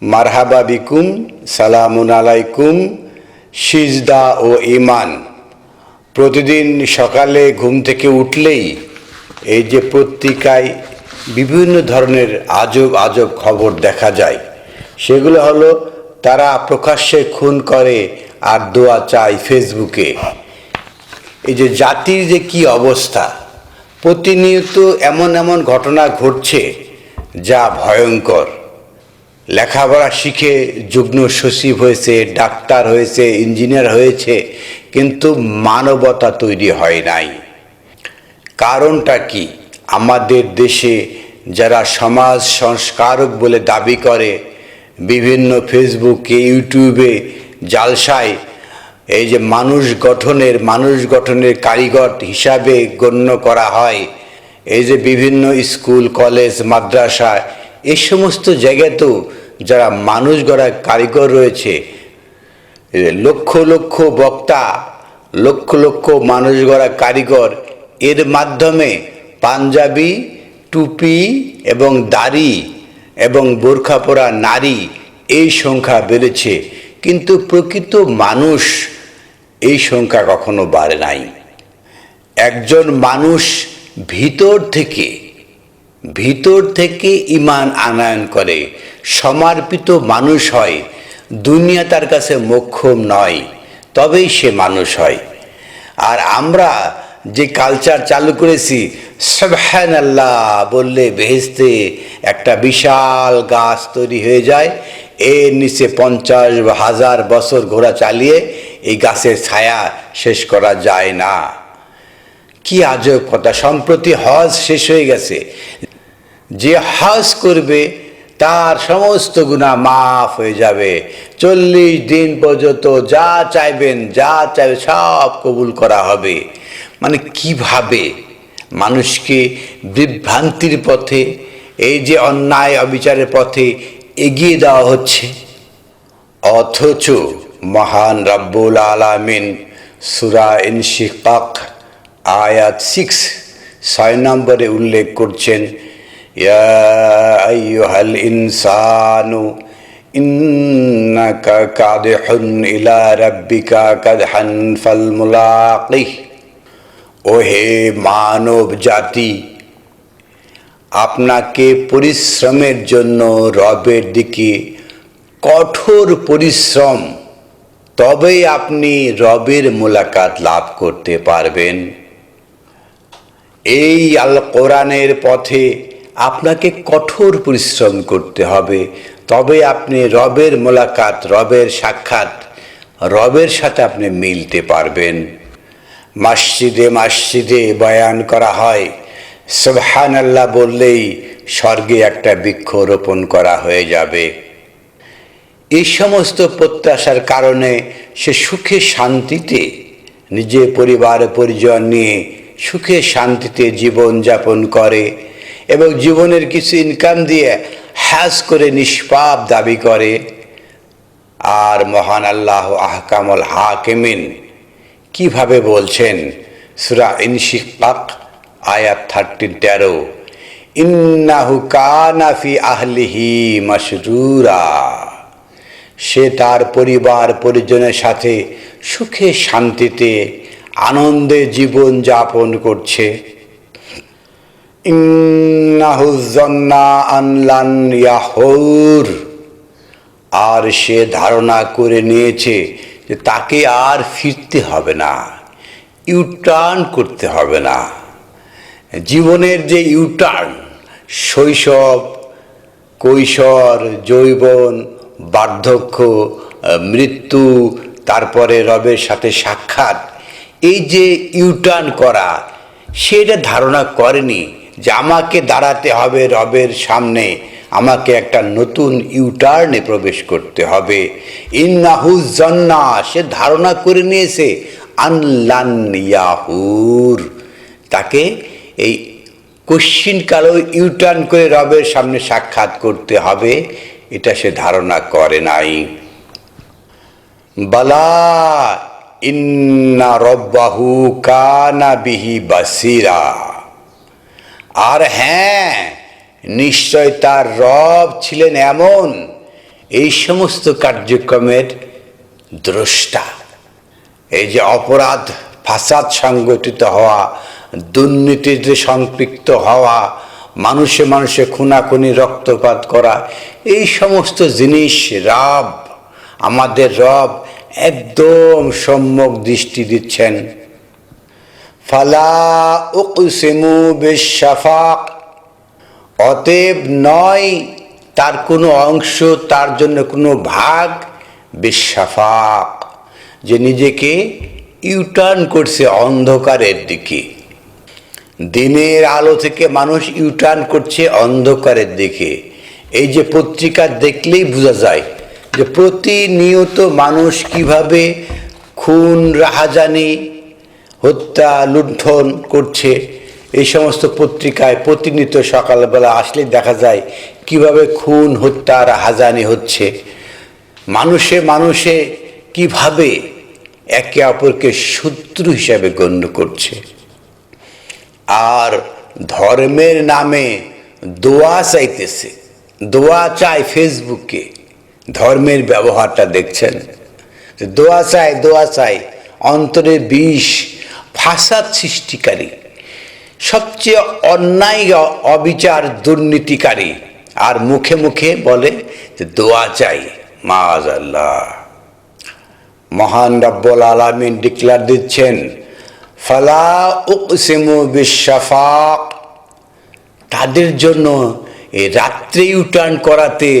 মারহাবা বিকুম, সালামুন আলাইকুম, সিজদা ও ঈমান। প্রতিদিন সকালে ঘুম থেকে উঠলেই এই যে পত্রিকায় বিভিন্ন ধরনের আজব আজব খবর দেখা যায়, সেগুলো হলো তারা প্রকাশ্যে খুন করে আর দোয়া চায় ফেসবুকে। এই যে জাতির যে কি অবস্থা, প্রতিনিয়ত এমন এমন ঘটনা ঘটছে যা ভয়ঙ্কর। লেখাপড়া শিখে যুগ্ম সচিব হয়েছে, ডাক্তার হয়েছে, ইঞ্জিনিয়ার হয়েছে, কিন্তু মানবতা তৈরি হয় নাই। কারণটা কি? আমাদের দেশে যারা সমাজ সংস্কারক বলে দাবি করে, বিভিন্ন ফেসবুকে ইউটিউবে জালসায় এই যে মানুষ গঠনের কারিগর হিসাবে গণ্য করা হয়, এই যে বিভিন্ন স্কুল কলেজ মাদ্রাসা এই সমস্ত জায়গাতেও যারা মানুষ গড়ার কারিগর রয়েছে, লক্ষ লক্ষ বক্তা, লক্ষ লক্ষ মানুষ গড়া কারিগর, এর মাধ্যমে পাঞ্জাবি, টুপি এবং দাড়ি এবং বোরখা পরা নারী এই সংখ্যা বেড়েছে, কিন্তু প্রকৃত মানুষ এই সংখ্যা কখনো বাড়ে নাই। একজন মানুষ ভিতর থেকে ঈমান আনয়ন করে, সমর্পিত মানুষ হয়, দুনিয়া তার কাছে মোক্ষম নয়, তবেই সে মানুষ হয়। আর আমরা যে কালচার চালু করেছি, সুবহানাল্লাহ বললে বেহেশতে একটা বিশাল গাছ তৈরি হয়ে যায়, এর নিচে 50,000 বছর ঘোরা চালিয়ে এই গাছের ছায়া শেষ করা যায় না। কি আজব কথা! সম্প্রতি হজ শেষ হয়ে গেছে, যে হজ করবে তার সমস্ত গুনাহ মাফ হয়ে যাবে। 40 দিন পর্যন্ত যা চাইবে সব কবুল করা হবে। মানে কিভাবে মানুষকে বিভ্রান্তির পথে, এই যে অন্যায় অবিচারের পথে এগিয়ে দেওয়া হচ্ছে, অথচ মহান রব্বুল আলামিন সূরা ইনশিকাক আয়াত 6 নম্বরে উল্লেখ করছেন, ইয়া আইয়ুহাল ইনসানু ইন্নাকা কাদিহুন ইলা রাব্বিকা কাদহান ফালমুলাকিহ। ও হে মানব জাতি, আপনাকে পরিশ্রমের জন্য রবের দিকে কঠোর পরিশ্রম, তবেই আপনি রবের মোলাকাত লাভ করতে পারবেন। এই আল কোরআনের পথে আপনাকে কঠোর পরিশ্রম করতে হবে, তবে আপনি রবের মোলাকাত, রবের সাক্ষাৎ, রবের সাথে আপনি মিলতে পারবেন। মসজিদে বয়ান করা হয়, সুবহানাল্লাহ বললেই স্বর্গে একটা বৃক্ষ রোপণ করা হয়ে যাবে। এই সমস্ত প্রত্যাশার কারণে সে সুখে শান্তিতে নিজে পরিবার পরিজন নিয়ে সুখে শান্তিতে জীবন যাপন করে এবং জীবনের কিছু ইনকাম দিয়ে হজ করে নিষ্পাপ দাবি করে। আর মহান আল্লাহ আহকামুল হাকিমিন কিভাবে বলছেন, সূরা ইনশিকাক আয়াত 13, ইন্নাহু কানা ফি আহলিহি মাসরুরা। সে তার পরিবার পরিজনের সাথে সুখে শান্তিতে আনন্দে জীবন যাপন করছে। ইন্নাহু যান্না আন লান ইয়াহুর। আর সে ধারণা করে নিয়েছে যে তাকে আর ফিরতে হবে না, ইউটার্ন করতে হবে না। জীবনের যে ইউটার্ন, শৈশব, কৈশোর, যৌবন, বার্ধক্য, মৃত্যু, তারপরে রবের সাথে সাক্ষাৎ, এই যে ইউটার্ন করা, সেটা ধারণা করেনি যে আমাকে দাঁড়াতে হবে রবের সামনে, আমাকে একটা নতুন ইউটার্নে প্রবেশ করতে হবে। ইন্নাহু যান্না, সে ধারণা করে নিয়েছে আনলান ইয়াহুর, তাকে এই কশ্চিনকালেও ইউটার্ন করে রবের সামনে সাক্ষাৎ করতে হবে, এটা সে ধারণা করে নাই। বালা ইন্না রব্বাহু কানা বিহি বাসিরা। আর হ্যাঁ, নিশ্চয় তার রব ছিলেন এমন এই সমস্ত কার্যক্রমের দ্রষ্টা। এই যে অপরাধ ফাসাদ সংগঠিত হওয়া, দুর্নীতিতে সম্পৃক্ত হওয়া, মানুষে মানুষে খুনাখুনি রক্তপাত করা, এই সমস্ত জিনিস রব, আমাদের রব একদম সম্যক দৃষ্টি দিচ্ছেন। ফালা উকসিমু বিশ-শাফাক, অতএব নয় তার কোনো অংশ, তার জন্য কোনো ভাগ, বিশ-শাফাক, যে নিজেকে ইউটার্ন করছে অন্ধকারের দিকে। দিনের আলো থেকে মানুষ ইউটার্ন করছে অন্ধকারের দিকে। এই যে পত্রিকা দেখলেই বোঝা যায় যে প্রতিনিয়ত মানুষ কিভাবে খুন, রাহাজানি, হত্যা, লুণ্ঠন করছে। এই সমস্ত পত্রিকায় প্রতিনিয়ত সকালবেলা আসলে দেখা যায় কিভাবে খুন, হত্যা, রাহাজানি হচ্ছে। মানুষে মানুষে কিভাবে একে অপরকে শত্রু হিসাবে গণ্য করছে। আর ধর্মের নামে দোয়া চাইতেছে, দোয়া চায় ফেসবুকে। ধর্মের ব্যবহারটা দেখছেন, দোয়া চায়, দোয়া চায়, অন্তরে বিষ, ফাসাদ সৃষ্টিকারী, সবচেয়ে অন্যায়, অবিচার, দুর্নীতিকারী, আর মুখে মুখে বলে যে দোয়া চাই। মাআযাল্লাহ। মহান রব্বুল আলামিন ডিক্লেয়ার দিচ্ছেন, ফালা উকসিমু বিশ-শাফাক, তাদের জন্য এই রাত্রে ইউটার্ন করাতে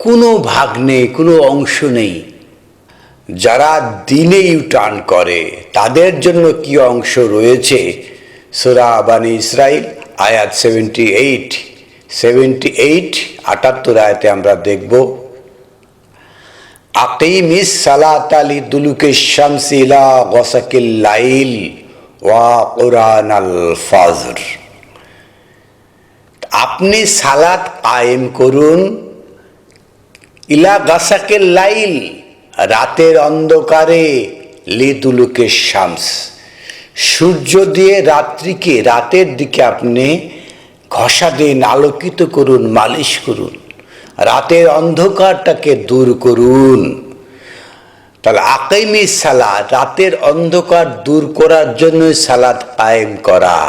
কোনো ভাগ নেই, কোনো অংশ নেই। যারা দিনে ইউটার্ন করে তাদের জন্য কি অংশ রয়েছে? সূরা বানী ইসরাইল আয়াত 78, 78 আয়াতে আমরা দেখব, আকিমিস সালাতা লিদুলুকিশ শামসি ইলা গাসাকিল লাইল ওয়া কুরআনাল ফাজর। আপনি সালাত কায়েম করুন, ইলা গাসাকিল লাইল, রাতের অন্ধকারে, লিদুলুকিশ শামস, সূর্য দিয়ে রাত্রিকে, রাতের দিকে আপনি ঘষা দিন, আলোকিত করুন, মালিশ করুন, রাতের অন্ধকারটাকে দূর করুন। তাহলে আকিমিস সালাত, রাতের অন্ধকার দূর করার জন্য সালাত কায়েম করা।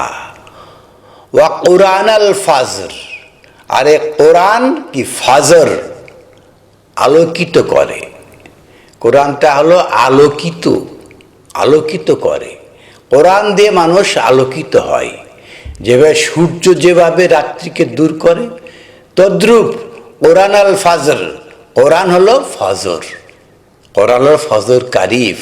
ওয়া কুরআনাল ফাজর, আরে কোরআন কি ফাজর, আলোকিত করে। কোরআনটা হলো আলোকিত, আলোকিত করে। কোরআন দিয়ে মানুষ আলোকিত হয়। যেভাবে সূর্য যেভাবে রাত্রিকে দূর করে, তদ্রূপ কোরআন আল ফাজর, কোরআন হলো ফজর, কোরআন হলো ফজর কারিফ।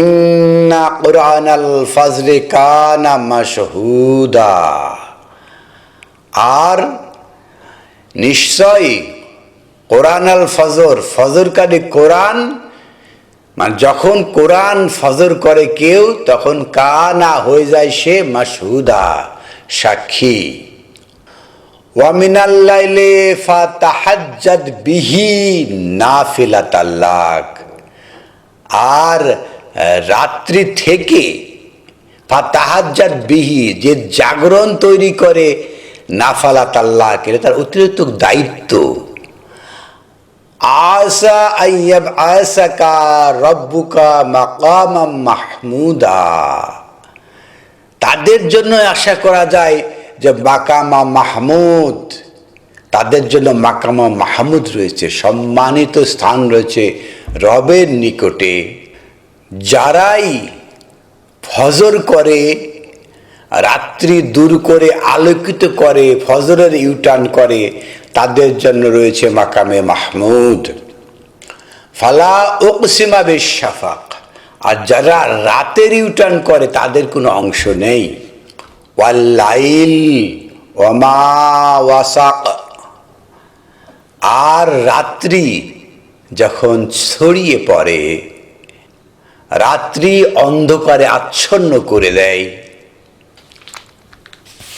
ইন্না কোরআন আল ফাজরে কানা মাশহুদা, আর নিশ্চয়ই কোরআন আল ফজর, ফজরকারী কোরআন, মানে যখন কোরআন ফজর করে কেউ, তখন কানা হয়ে যায় সে মাশহুদা, সাক্ষী। ওয়া মিনাল লাইলি ফাতাহাজ্জাদ বিহি নাফিলাতাল লাক, আর রাত্রি থেকে ফাতাহাজ্জাদ বিহি, যে জাগরণ তৈরি করে, নাফিলাতাল লাক, এটা তার অতিরিক্ত দায়িত্ব। আসা আইয়াব আসাকা রব্বুকা মাকামাম মাহমুদা, তাদের জন্য আশা করা যায় যে মাকামা মাহমুদ, তাদের জন্য মাকামা মাহমুদ রয়েছে, সম্মানিত স্থান রয়েছে রবের নিকটে। যারাই ফজর করে, রাত্রি দূর করে আলোকিত করে, ফজরের ইউটার্ন করে, তাদের জন্য রয়েছে মাকামে মাহমুদ। ফালা উকসিমা বিশ-শাফাক, আর যারা রাতের ইউটার্ন করে তাদের কোনো অংশ নেই। ওয়াল লাইল ওয়া মা ওয়াসাক, আর রাত্রি যখন ছড়িয়ে পড়ে, রাত্রি অন্ধকারে আচ্ছন্ন করে দেয়,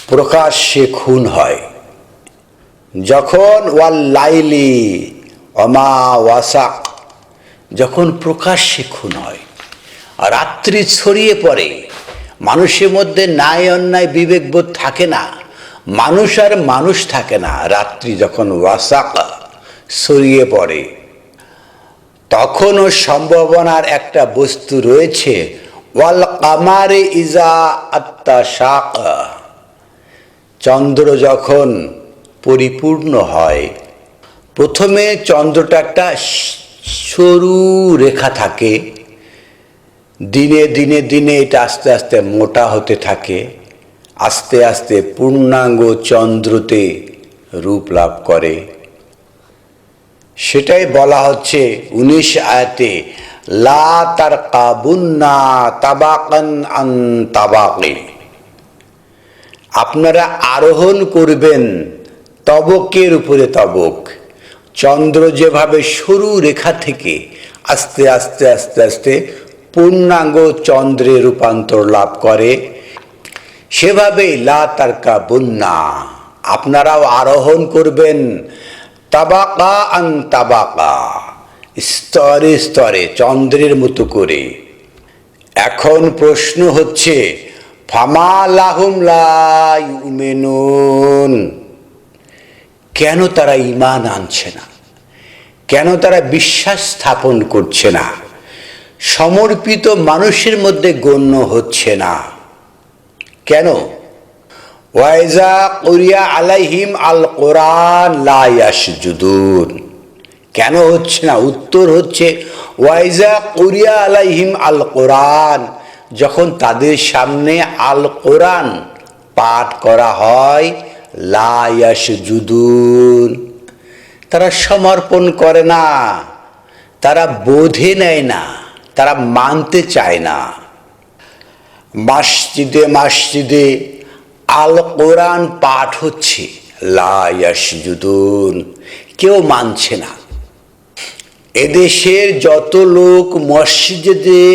প্রকাশ্যে খুন হয়। যখন ওয়াল লাইলি ওয়া মা ওয়াসাক, যখন প্রকাশ্যে খুন হয়, রাত্রি ছড়িয়ে পড়ে, মানুষের মধ্যে ন্যায় অন্যায় বিবেকবোধ থাকে না, মানুষ আর মানুষ থাকে না। রাত্রি যখন ওয়াসাক, ছড়িয়ে পড়ে। তখনও সম্ভাবনার একটা বস্তু রয়েছে, ওয়াল কামারে ইজা আত্তাশাকা, চন্দ্র যখন পরিপূর্ণ হয়, প্রথমে চন্দ্রটা একটা সরু রেখা থাকে, দিনে দিনে দিনে এটা আস্তে আস্তে মোটা হতে থাকে, আস্তে আস্তে পূর্ণাঙ্গ চন্দ্রতে রূপ লাভ করে। সেটাই বলা হচ্ছে 19 আয়াতে, লা তারকাবুন্না তাবাকান আন তাবাকি, আপনারা আরোহণ করবেন তবকের উপরে তবক। চন্দ্র যেভাবে সরু রেখা থেকে আস্তে আস্তে আস্তে আস্তে পূর্ণাঙ্গ চন্দ্রে রূপান্তর লাভ করে, সেভাবে লা তারকাবুন্না, আপনারাও আরোহণ করবেন তাবাকা আন তাবাকা, স্তরে স্তরে চন্দ্রের মতো করে। এখন প্রশ্ন হচ্ছে, ফামা লাহুম লা ইউমিনুন, কেন তারা ঈমান আনছে না, কেন তারা বিশ্বাস স্থাপন করছে না, সমর্পিত মানুষের মধ্যে গণ্য হচ্ছে না কেন? ওয়াইজা কুরিয়া আলাইহিম আল কোরআন লা ইয়াসজুদুন, কেন হচ্ছে না? উত্তর হচ্ছে, ওয়াইজা কুরিয়া আলাইহিম আল কোরআন, যখন তাদের সামনে আল কোরআন পাঠ করা হয়, লা ইয়াসজুদুন, তারা সমর্পণ করে না, তারা বোঝে নেয় না, তারা মানতে চায় না। মসজিদে মসজিদে আল কোরআন পাঠ হচ্ছে, লা ইয়াসজুদুন, কেউ মানছে না। এদেশের যত লোক মসজিদে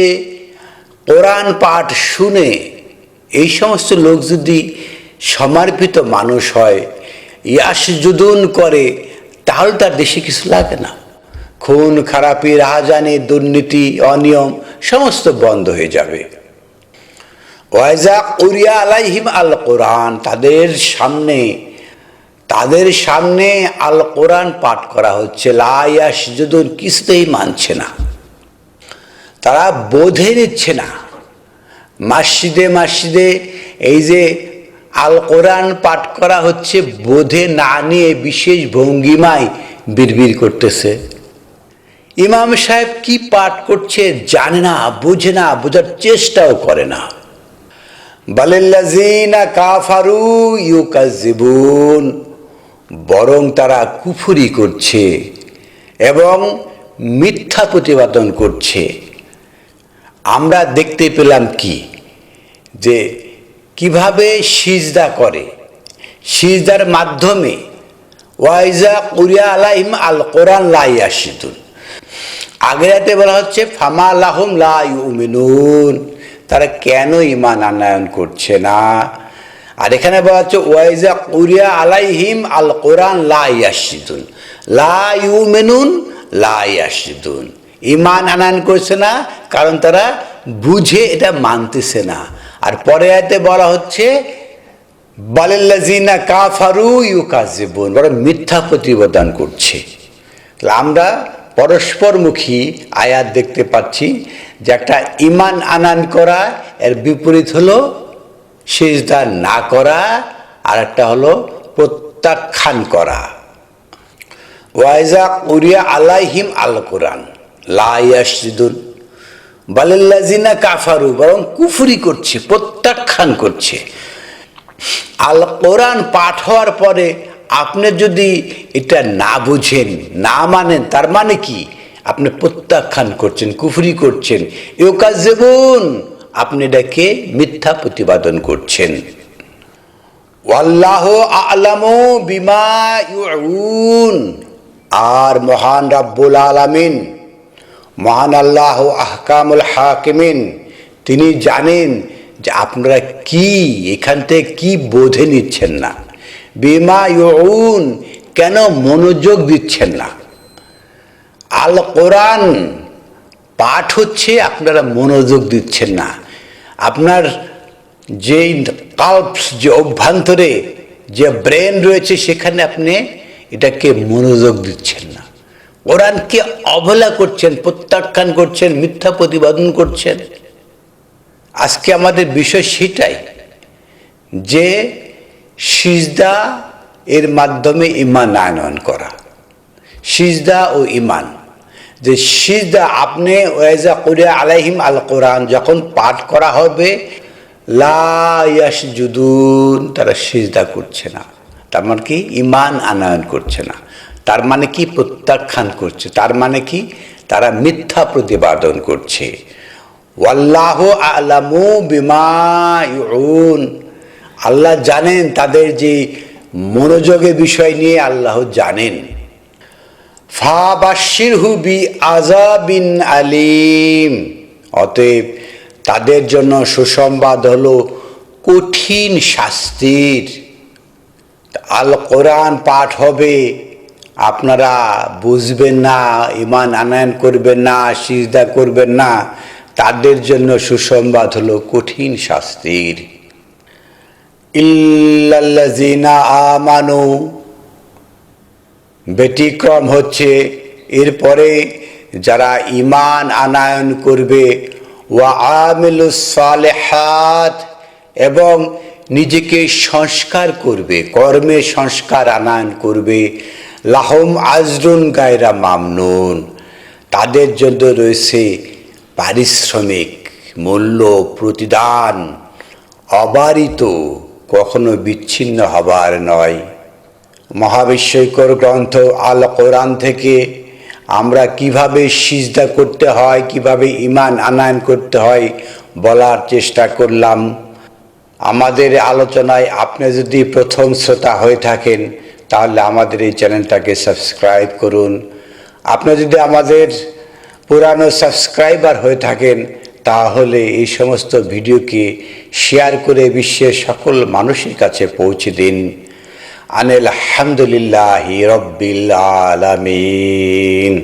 কোরআন পাঠ শুনে, এই সমস্ত লোক যদি সমর্পিত মানুষ হয়, ইয়াসজুদুন করে, তাহলে তার দেশে কিছু লাগে না। খুন খারাপি, রাহাজানি, দুর্নীতি, অনিয়ম সমস্ত বন্ধ হয়ে যাবে। ওয়াইজা কুরিয়া আলাইহিম আল কোরআন, তাদের সামনে আল কোরআন পাঠ করা হচ্ছে, লা ইয়াসজুদুন, কিছুতেই মানছে না, তারা বোঝে নিচ্ছে না। মসজিদে মসজিদে এই যে আল কোরআন পাঠ করা হচ্ছে, বোঝে না নিয়ে বিশেষ ভঙ্গিমায় বিড়বিড় করতেছে। ইমাম সাহেব কি পাঠ করছে জানে না, বোঝে না, বোঝার চেষ্টাও করে না। বালিল্লাযিনা কাফারু ইউকাযিবুন, বরং তারা কুফরি করছে এবং মিথ্যা প্রতিপাদন করছে। আমরা দেখতে পেলাম কি, যে কিভাবে সিজদা করে, সিজদার মাধ্যমে ওয়াইজা কুরিয়া আলাইহিম আল কোরআন লা ইয়াসজুদুন। আগেরাতে বলা হচ্ছে ফামা লাহুম লা ইউমিনুন, তারা কেন ঈমান আনয়ন করছে না। আর এখানে বলা হচ্ছে ওয়াইজা কুরিয়া আলাইহিম আল কোরআন লা ইয়াসজুদুন, লা ইউমিনুন লা ইয়াসজুদুন, ঈমান আনয়ন করছে না কারণ তারা বুঝে এটা মানতেছে না। আর পরে আয়াতে বলা হচ্ছে বালিল্লাযিনা কাফারু ইউকাযিবুন, বড় মিথ্যা প্রতিপাদন করছে। আমরা পরস্পরমুখী আয়াত দেখতে পাচ্ছি যে একটা ঈমান আনয়ন করা, এর বিপরীত হলো সিজদা না করা, আর একটা হলো প্রত্যাখ্যান করা। ওয়াইজা কুরিয়া আলাইহিম আল কোরআন লা ইয়াসজুদুন, বালিল্লাযিনা কাফারু, বরং কুফরি করছে, প্রত্যাখ্যান করছে। আল কোরআন পাঠ হওয়ার পরে আপনি যদি এটা না বুঝেন, না মানেন, তার মানে কি? আপনি প্রত্যাখ্যান করছেন, কুফরি করছেন। ইউকাযিবুন, আপনি এটাকে মিথ্যা প্রতিপাদন করছেন। ওয়াল্লাহু আ'লামু বিমা ইউউন, আর মহান রাব্বুল আলামিন, মহান আল্লাহ আহকামুল হাকিমিন, তিনি জানেন যে আপনারা কি এখান থেকে কি বোঝে নিচ্ছেন না। বিমা ইউউন, কেন মনোযোগ দিচ্ছেন না। আল কোরআন পাঠ হচ্ছে, আপনারা মনোযোগ দিচ্ছেন না। আপনার যেই কাল্পস, যে অভ্যন্তরে যে ব্রেন রয়েছে, সেখানে আপনি এটাকে মনোযোগ দিচ্ছেন না। কোরআনকে অবহেলা করছেন, প্রত্যাখ্যান করছেন, মিথ্যা প্রতিপাদন করছেন। আজকে আমাদের বিষয় সেটাই যে সিজদা এর মাধ্যমে ঈমান আনয়ন করা। সিজদা ও ঈমান, যে সিজদা আপনি ওয়াইজা কুরিয়া আলাইহিম আল কোরআন যখন পাঠ করা হবে লা ইয়াসজুদুন, তারা সিজদা করছে না, তার মানে কি ঈমান আনয়ন করছে না, তার মানে কি প্রত্যাখ্যান করছে, তার মানে কি তারা মিথ্যা প্রতিপাদন করছে। ওয়াল্লাহু আ'লামু বিমা ইউন, আল্লাহ জানেন তাদের যে মনোযোগের বিষয় নিয়ে আল্লাহ জানেন। ফাবাশশিরহু বিআযাবিন আলীম, অতএব তাদের জন্য সুসংবাদ হলো কঠিন শাস্তির। আল কোরআন পাঠ হবে, আপনারা বুঝবেন না, ঈমান আনয়ন করবেন না, সিজদা করবেন না, তাদের জন্য সুসংবাদ হলো কঠিন শাস্তির। ইল্লাল্লাযিনা আমানু, ব্যতিক্রম হচ্ছে এরপরে যারা ঈমান আনয়ন করবে, ওয়া আমিলুস সালিহাত, এবং নিজেকে সংস্কার করবে, কর্মে সংস্কার আনয়ন করবে, লাহুম আজরুন গায়রা মামনুন, তাদের জন্য রয়েছে পারিশ্রমিক মূল্য, প্রতিদান অবারিত, কখনো বিচ্ছিন্ন হবার নয়। মহাবিস্ময়কর গ্রন্থ আল কোরআন থেকে আমরা কিভাবে সিজদা করতে হয়, কিভাবে ঈমান আনয়ন করতে হয় বলার চেষ্টা করলাম। আমাদের আলোচনায় আপনি যদি প্রথম শ্রোতা হয়ে থাকেন তাহলে আমাদের এই চ্যানেলটাকে সাবস্ক্রাইব করুন। আপনি যদি আমাদের পুরানো সাবস্ক্রাইবার হয়ে থাকেন তাহলে এই সমস্ত ভিডিওকে শেয়ার করে বিশ্বের সকল মানুষের কাছে পৌঁছে দিন। আলহামদুলিল্লাহি রাব্বিল আলামিন।